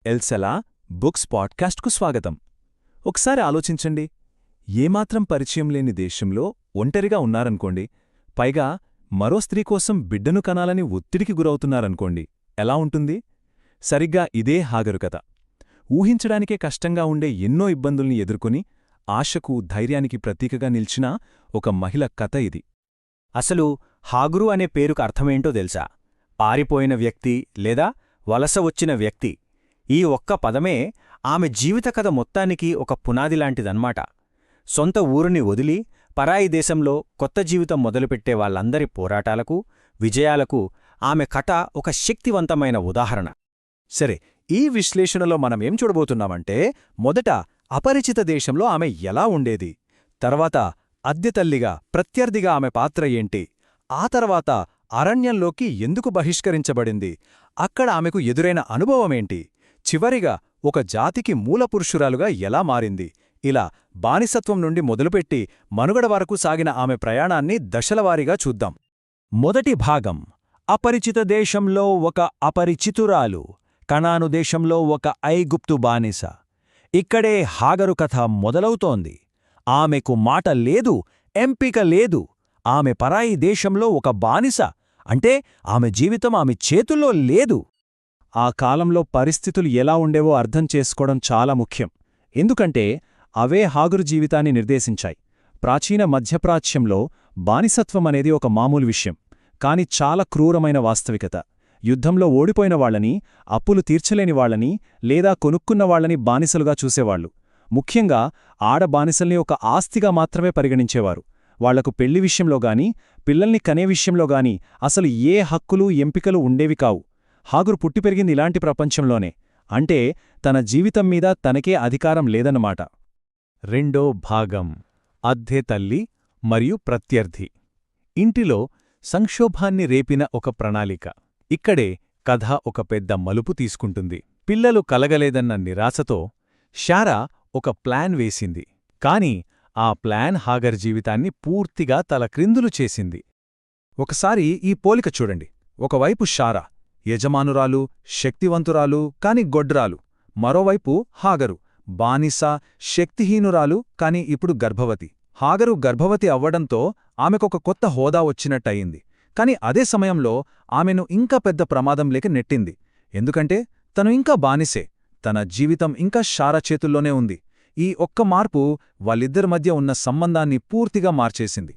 ఎల్సెలా books పాడ్కాస్ట్కు స్వాగతం. ఒకసారి ఆలోచించండి, ఏమాత్రం పరిచయం లేని దేశంలో ఒంటరిగా ఉన్నారనుకోండి, పైగా మరో స్త్రీ కోసం బిడ్డను కనాలని ఒత్తిడికి గురవుతున్నారనుకోండి, ఎలా ఉంటుంది? సరిగ్గా ఇదే హాగరు కథ. ఊహించడానికే కష్టంగా ఉండే ఎన్నో ఇబ్బందుల్ని ఎదుర్కొని ఆశకు, ధైర్యానికి ప్రతీకగా నిల్చిన ఒక మహిళ కథ ఇది. అసలు హాగురు అనే పేరుకు అర్థమేంటో తెలుసా? పారిపోయిన వ్యక్తి లేదా వలస వచ్చిన వ్యక్తి. ఈ ఒక్క పదమే ఆమె జీవిత కథ మొత్తానికి ఒక పునాదిలాంటిదన్మాట. సొంత ఊరిని వదిలి పరాయి దేశంలో కొత్త జీవితం మొదలుపెట్టే వాళ్ళందరి పోరాటాలకు, విజయాలకు ఆమె కథ ఒక శక్తివంతమైన ఉదాహరణ. సరే, ఈ విశ్లేషణలో మనమేం చూడబోతున్నామంటే, మొదట అపరిచిత దేశంలో ఆమె ఎలా ఉండేది, తర్వాత అద్దెతల్లిగా, ప్రత్యర్థిగా ఆమె పాత్ర ఏంటి, ఆ తర్వాత అరణ్యంలోకి ఎందుకు బహిష్కరించబడింది, అక్కడ ఆమెకు ఎదురైన అనుభవమేంటి, చివరిగా ఒక జాతికి మూలపురుషురాలుగా ఎలా మారింది. ఇలా బానిసత్వం నుండి మొదలుపెట్టి మనుగడ వరకు సాగిన ఆమె ప్రయాణాన్ని దశలవారీగా చూద్దాం. మొదటి భాగం: అపరిచిత దేశంలో ఒక అపరిచితురాలు, కనాను దేశంలో ఒక ఐగుప్తు బానిస. ఇక్కడే హాగరు కథ మొదలవుతోంది. ఆమెకు మాట లేదు, ఎంపిక లేదు. ఆమె పరాయి దేశంలో ఒక బానిస అంటే ఆమె జీవితం ఆమె చేతుల్లో లేదు. ఆ కాలంలో పరిస్థితులు ఎలా ఉండేవో అర్థం చేసుకోవడం చాలా ముఖ్యం, ఎందుకంటే అవే హాగరు జీవితాన్ని నిర్దేశించాయి. ప్రాచీన మధ్యప్రాచ్యంలో బానిసత్వమనేది ఒక మామూలు విషయం, కాని చాలా క్రూరమైన వాస్తవికత. యుద్ధంలో ఓడిపోయిన వాళ్లని, అప్పులు తీర్చలేని వాళ్లని లేదా కొనుక్కున్నవాళ్లని బానిసలుగా చూసేవాళ్లు. ముఖ్యంగా ఆడబానిసల్ని ఒక ఆస్తిగా మాత్రమే పరిగణించేవారు. వాళ్లకు పెళ్లి విషయంలోగాని, పిల్లల్ని కనే విషయంలోగాని అసలు ఏ హక్కులు, ఎంపికలు ఉండేవి కావు. హాగరు పుట్టి పెరిగింది ఇలాంటి ప్రపంచంలోనే, అంటే తన జీవితం మీద తనకే అధికారం లేదన్నమాట. రెండో భాగం: అద్దె తల్లి మరియు ప్రత్యర్థి. ఇంటిలో సంక్షోభాన్ని రేపిన ఒక ప్రణాళిక. ఇక్కడే కథ ఒక పెద్ద మలుపు తీసుకుంటుంది. పిల్లలు కలగలేదన్న నిరాశతో శారా ఒక ప్లాన్ వేసింది, కాని ఆ ప్లాన్ హాగర్ జీవితాన్ని పూర్తిగా తలక్రిందులు చేసింది. ఒకసారి ఈ పోలిక చూడండి. ఒకవైపు శారా యజమానురాలు, శక్తివంతురాలు, కాని గొడ్రాలు. మరోవైపు హాగరు బానిస, శక్తిహీనురాలు, కాని ఇప్పుడు గర్భవతి. హాగరు గర్భవతి అవ్వడంతో ఆమెకొక కొత్త హోదా వచ్చినట్టయింది. కాని అదే సమయంలో ఆమెను ఇంకా పెద్ద ప్రమాదంలేకి నెట్టింది. ఎందుకంటే తను ఇంకా బానిసే, తన జీవితం ఇంకా శారా చేతుల్లోనే ఉంది. ఈ ఒక్క మార్పు వాళ్ళిద్దరి మధ్య ఉన్న సంబంధాన్ని పూర్తిగా మార్చేసింది.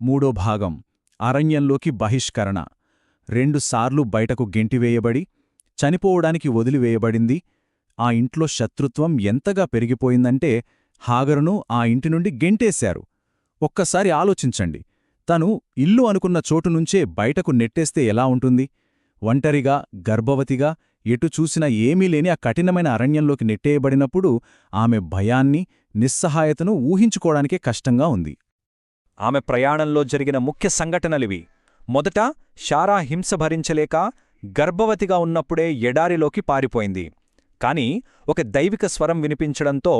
మూడో భాగం: అరణ్యంలోకి బహిష్కరణ. 2 సార్లు బయటకు గెంటివేయబడి, చనిపోవడానికి వదిలివేయబడింది. ఆ ఇంట్లో శత్రుత్వం ఎంతగా పెరిగిపోయిందంటే హాగరును ఆ ఇంటి నుండి గెంటేశారు. ఒక్కసారి ఆలోచించండి, తను ఇల్లు అనుకున్న చోటునుంచే బయటకు నెట్టేస్తే ఎలా ఉంటుంది? ఒంటరిగా, గర్భవతిగా, ఎటు చూసినా ఏమీ లేని ఆ కఠినమైన అరణ్యంలోకి నెట్టేయబడినప్పుడు ఆమె భయాన్ని, నిస్సహాయతను ఊహించుకోవడానికే కష్టంగా ఉంది. ఆమె ప్రయాణంలో జరిగిన ముఖ్య సంఘటనలివి. మొదట శారా హింస భరించలేక గర్భవతిగా ఉన్నప్పుడే ఎడారిలోకి పారిపోయింది. కాని ఒక దైవిక స్వరం వినిపించడంతో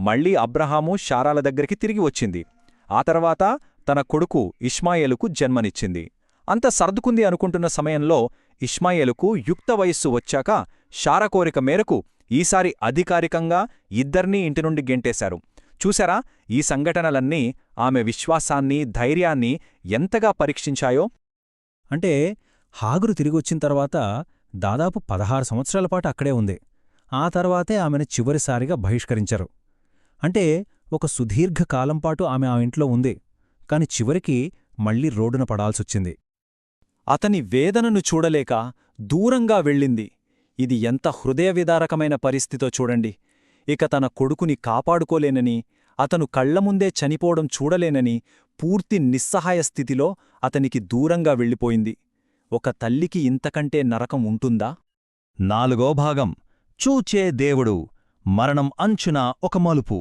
మళ్లీ అబ్రహాము శారాల దగ్గరికి తిరిగి వచ్చింది. ఆ తర్వాత తన కొడుకు ఇష్మాయేలుకు జన్మనిచ్చింది. అంత సర్దుకుంది అనుకుంటున్న సమయంలో ఇష్మాయేలుకు యుక్త వయస్సు వచ్చాక శారా కోరిక మేరకు ఈసారి అధికారికంగా ఇద్దర్నీ ఇంటి నుండి గెంటేశారు. చూశారా, ఈ సంఘటనలన్నీ ఆమె విశ్వాసాన్ని, ధైర్యాన్ని ఎంతగా పరీక్షించాయో. అంటే హాగరు తిరిగొచ్చిన తర్వాత దాదాపు 16 సంవత్సరాల పాటు అక్కడే ఉంది. ఆ తర్వాతే ఆమెను చివరిసారిగా బహిష్కరించారు. అంటే ఒక సుదీర్ఘకాలంపాటు ఆమె ఆ ఇంట్లో ఉంది, కాని చివరికి మళ్లీ రోడ్డున పడాల్సొచ్చింది. అతని వేదనను చూడలేక దూరంగా వెళ్ళింది. ఇది ఎంత హృదయవిదారకమైన పరిస్థితో చూడండి. ఇక తన కొడుకుని కాపాడుకోలేనని, అతను కళ్లముందే చనిపోవడం చూడలేనని పూర్తి నిస్సహాయ స్థితిలో అతనికి దూరంగా వెళ్ళిపోయింది. ఒక తల్లికి ఇంతకంటే నరకం ఉంటుందా? నాలుగో భాగం: చూచే దేవుడు. మరణం అంచున ఒక మలుపు.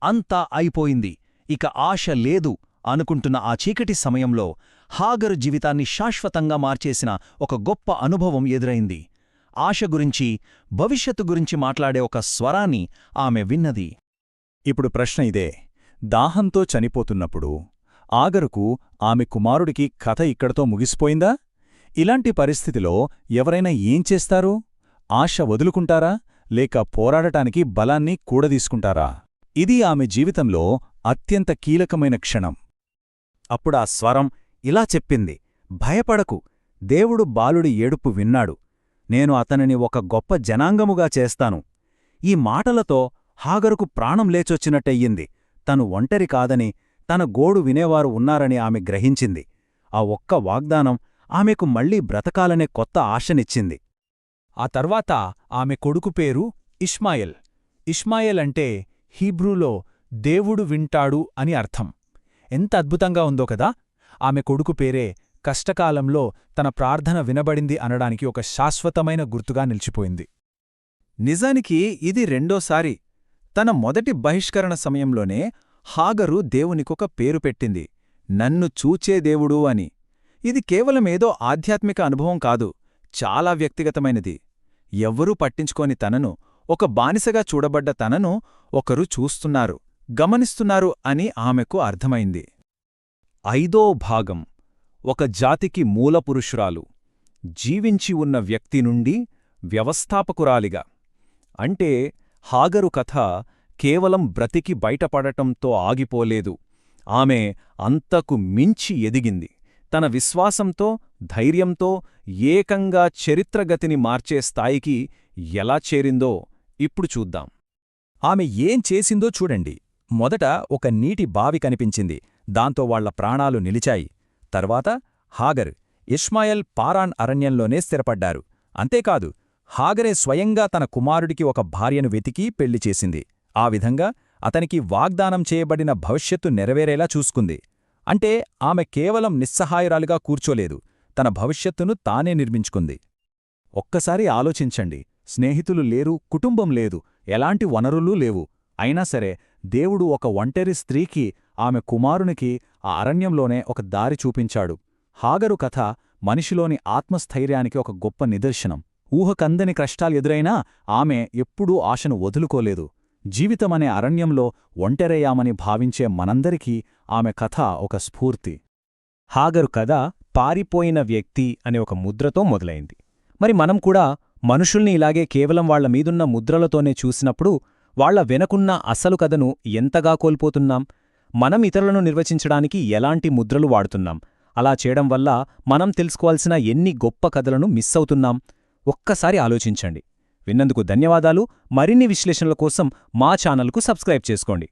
అంతా అయిపోయింది, ఇక ఆశ లేదు అనుకుంటున్న ఆ చీకటి సమయంలో హాగరు జీవితాన్ని శాశ్వతంగా మార్చేసిన ఒక గొప్ప అనుభవం ఎదురైంది. ఆశ గురించి, భవిష్యత్తు గురించి మాట్లాడే ఒక స్వరాన్ని ఆమె విన్నది. ఇప్పుడు ప్రశ్న ఇదే: దాహంతో చనిపోతున్నప్పుడు ఆగరుకు, ఆమె కుమారుడికి కథ ఇక్కడతో ముగిసిపోయిందా? ఇలాంటి పరిస్థితిలో ఎవరైనా ఏం చేస్తారు? ఆశ వదులుకుంటారా లేక పోరాడటానికి బలాన్ని కూడదీసుకుంటారా? ఇది ఆమె జీవితంలో అత్యంత కీలకమైన క్షణం. అప్పుడా స్వరం ఇలా చెప్పింది, భయపడకు, దేవుడు బాలుడి ఏడుపు విన్నాడు. నేను అతనిని ఒక గొప్ప జనాంగముగా చేస్తాను. ఈ మాటలతో హాగరుకు ప్రాణం లేచొచ్చినట్టయ్యింది. తను ఒంటరి కాదని, తన గోడు వినేవారు ఉన్నారని ఆమె గ్రహించింది. ఆ ఒక్క వాగ్దానం ఆమెకు మళ్లీ బ్రతకాలనే కొత్త ఆశనిచ్చింది. ఆ తర్వాత ఆమె కొడుకు పేరు ఇష్మాయెల్. ఇష్మాయెల్ అంటే హీబ్రూలో దేవుడు వింటాడు అని అర్థం. ఎంత అద్భుతంగా ఉందో కదా! ఆమె కొడుకు పేరే కష్టకాలంలో తన ప్రార్థన వినబడింది అనడానికి ఒక శాశ్వతమైన గుర్తుగా నిలిచిపోయింది. నిజానికి ఇది రెండోసారి. తన మొదటి బహిష్కరణ సమయంలోనే హాగరు దేవునికొక పేరు పెట్టింది, నన్ను చూచే దేవుడు అని. ఇది కేవలమేదో ఆధ్యాత్మిక అనుభవం కాదు, చాలా వ్యక్తిగతమైనది. ఎవ్వరూ పట్టించుకోని తనను, ఒక బానిసగా చూడబడ్డ తనను ఒకరు చూస్తున్నారు, గమనిస్తున్నారు అని ఆమెకు అర్థమైంది. 5వ భాగం, ఒక జాతికి మూలపురుషురాలు. జీవించి ఉన్న వ్యక్తి నుండి వ్యవస్థాపకురాలిగా. అంటే హాగరు కథ కేవలం బ్రతికి బయటపడటంతో ఆగిపోలేదు. ఆమె అంతకు మించి ఎదిగింది. తన విశ్వాసంతో, ధైర్యంతో ఏకంగా చరిత్రగతిని మార్చే స్థాయికి ఎలా చేరిందో ఇప్పుడు చూద్దాం. ఆమె ఏం చేసిందో చూడండి. మొదట ఒక నీటి బావి కనిపించింది, దాంతో వాళ్ల ప్రాణాలు నిలిచాయి. తర్వాత హాగర్, ఇష్మాయెల్ పారాన్ అరణ్యంలోనే స్థిరపడ్డారు. అంతేకాదు, హాగరే స్వయంగా తన కుమారుడికి ఒక భార్యను వెతికి పెళ్లి చేసింది. ఆ విధంగా అతనికి వాగ్దానం చేయబడిన భవిష్యత్తు నెరవేరేలా చూసుకుంది. అంటే ఆమె కేవలం నిస్సహాయురాలుగా కూర్చోలేదు, తన భవిష్యత్తును తానే నిర్మించుకుంది. ఒక్కసారి ఆలోచించండి, స్నేహితులు లేరు, కుటుంబం లేదు, ఎలాంటి వనరులూ లేవు. అయినా సరే దేవుడు ఒక ఒంటరి స్త్రీకి, ఆమె కుమారునికి ఆ అరణ్యంలోనే ఒక దారి చూపించాడు. హాగరు కథ మనిషిలోని ఆత్మస్థైర్యానికి ఒక గొప్ప నిదర్శనం. ఊహకందని కష్టాలెదురైనా ఆమె ఎప్పుడూ ఆశను వదులుకోలేదు. జీవితమనే అరణ్యంలో ఒంటరయ్యామని భావించే మనందరికీ ఆమె కథ ఒక స్ఫూర్తి. హాగరు కథ పారిపోయిన వ్యక్తి అనే ఒక ముద్రతో మొదలైంది. మరి మనం కూడా మనుషుల్ని ఇలాగే కేవలం వాళ్ల మీదున్న ముద్రలతోనే చూసినప్పుడు వాళ్ల వెనకున్న అసలు కథను ఎంతగా కోల్పోతున్నాం? మనం ఇతరులను నిర్వచించడానికి ఎలాంటి ముద్రలు వాడుతున్నాం? అలా చేయడం వల్ల మనం తెలుసుకోవాల్సిన ఎన్ని గొప్ప కథలను మిస్ అవుతున్నాం? ఒక్కసారి ఆలోచించండి. విన్నందుకు ధన్యవాదాలు. మరిన్ని విశ్లేషణల కోసం మా ఛానల్కు సబ్స్క్రైబ్ చేసుకోండి.